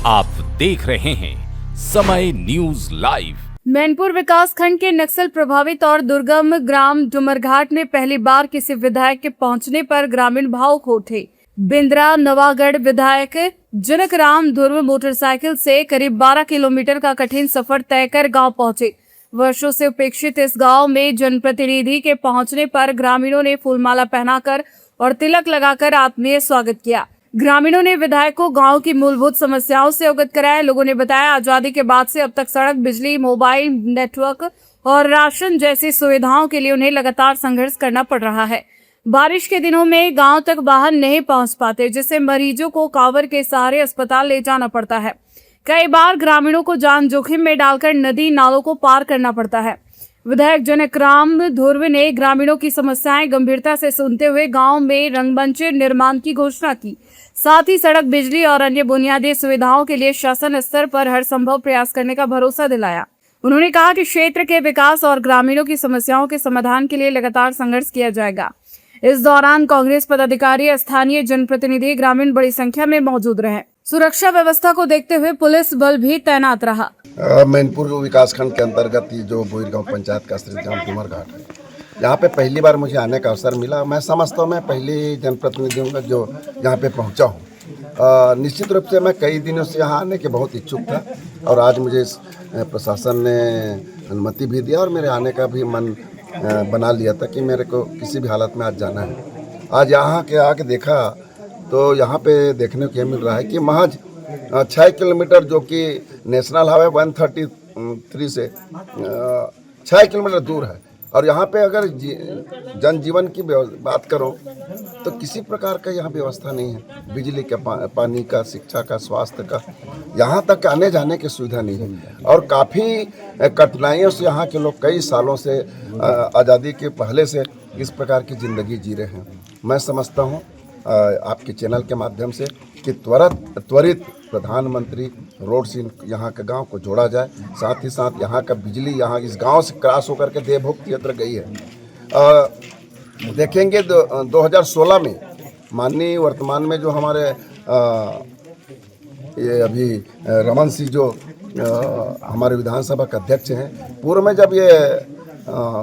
आप देख रहे हैं समय न्यूज लाइव। मैनपुर विकास खंड के नक्सल प्रभावित और दुर्गम ग्राम डुमरघाट में पहली बार किसी विधायक के पहुंचने पर ग्रामीण भावुक उठे। बिंद्रा नवागढ़ विधायक जनक राम ध्रुव मोटरसाइकिल से करीब 12 किलोमीटर का कठिन सफर तय कर गांव पहुंचे। वर्षों से उपेक्षित इस गांव में जनप्रतिनिधि के पहुंचने पर ग्रामीणों ने फूलमाला पहनाकर और तिलक लगाकर आत्मीय स्वागत किया। ग्रामीणों ने विधायक को गांव की मूलभूत समस्याओं से अवगत कराया। लोगों ने बताया, आजादी के बाद से अब तक सड़क, बिजली, मोबाइल नेटवर्क और राशन जैसी सुविधाओं के लिए उन्हें लगातार संघर्ष करना पड़ रहा है। बारिश के दिनों में गांव तक वाहन नहीं पहुंच पाते, जिससे मरीजों को कांवर के सहारे अस्पताल ले जाना पड़ता है। कई बार ग्रामीणों को जान जोखिम में डालकर नदी नालों को पार करना पड़ता है। विधायक जनक राम ध्रुव ने ग्रामीणों की समस्याएं गंभीरता से सुनते हुए गांव में रंगमंच निर्माण की घोषणा की। साथ ही सड़क, बिजली और अन्य बुनियादी सुविधाओं के लिए शासन स्तर पर हर संभव प्रयास करने का भरोसा दिलाया। उन्होंने कहा कि क्षेत्र के विकास और ग्रामीणों की समस्याओं के समाधान के लिए लगातार संघर्ष किया जाएगा। इस दौरान कांग्रेस पदाधिकारी, स्थानीय जनप्रतिनिधि, ग्रामीण बड़ी संख्या में मौजूद रहे। सुरक्षा व्यवस्था को देखते हुए पुलिस बल भी तैनात रहा। मैनपुर विकास खंड के अंतर्गत जो बोईरगांव पंचायत का श्री ग्राम डुमरघाट है, यहाँ पे पहली बार मुझे आने का अवसर मिला। मैं समझता हूँ मैं पहले जनप्रतिनिधियों का जो यहाँ पे पहुँचा हूँ। निश्चित रूप से मैं कई दिनों से यहाँ आने के बहुत इच्छुक था और आज मुझे प्रशासन ने अनुमति भी दिया और मेरे आने का भी मन बना लिया था कि मेरे को किसी भी हालत में आज जाना है। आज यहाँ के आके देखा तो यहाँ पे देखने को यह मिल रहा है कि महज 6 किलोमीटर जो कि नेशनल हाईवे 133 से 6 किलोमीटर दूर है और यहाँ पे अगर जनजीवन की बात करो तो किसी प्रकार का यहाँ व्यवस्था नहीं है। बिजली का, पानी का, शिक्षा का, स्वास्थ्य का, यहाँ तक आने जाने की सुविधा नहीं है और काफ़ी कठिनाइयों से यहाँ के लोग कई सालों से आज़ादी के पहले से इस प्रकार की ज़िंदगी जी रहे हैं। मैं समझता हूँ आपके चैनल के माध्यम से कि त्वरित प्रधानमंत्री रोड से यहाँ के गांव को जोड़ा जाए। साथ ही साथ यहाँ का बिजली यहाँ इस गांव से क्रॉस होकर के देवभोग थिएटर गई है। देखेंगे 2016 में माननीय वर्तमान में जो हमारे ये अभी रमन सिंह जो हमारे विधानसभा के अध्यक्ष हैं, पूर्व में जब ये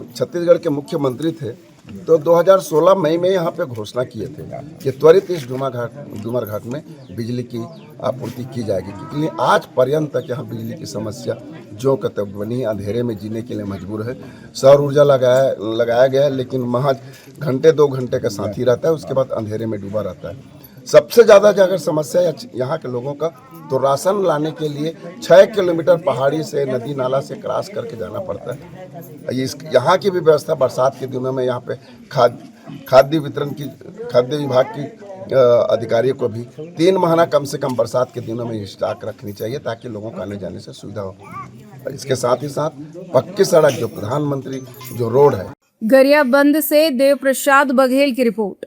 छत्तीसगढ़ के मुख्यमंत्री थे तो 2016 मई में यहाँ पे घोषणा किए थे कि त्वरित इस डुमरघाट में बिजली की आपूर्ति की जाएगी, क्योंकि आज पर्यंत तक यहाँ बिजली की समस्या जो कतब बनी अंधेरे में जीने के लिए मजबूर है। सौर ऊर्जा लगाया गया है, लेकिन महज घंटे 2 घंटे का साथ ही रहता है, उसके बाद अंधेरे में डूबा रहता है। सबसे ज़्यादा अगर समस्या है यहाँ के लोगों का तो राशन लाने के लिए 6 किलोमीटर पहाड़ी से, नदी नाला से क्रॉस करके जाना पड़ता है। यहाँ की भी व्यवस्था बरसात के दिनों में यहाँ पे खाद्य विभाग की अधिकारियों को भी 3 महीना कम से कम बरसात के दिनों में स्टॉक रखनी चाहिए ताकि लोगों को आने जाने से सुविधा हो। इसके साथ ही साथ पक्की सड़क जो प्रधानमंत्री जो रोड है। गरियाबंद से देव प्रसाद बघेल की रिपोर्ट।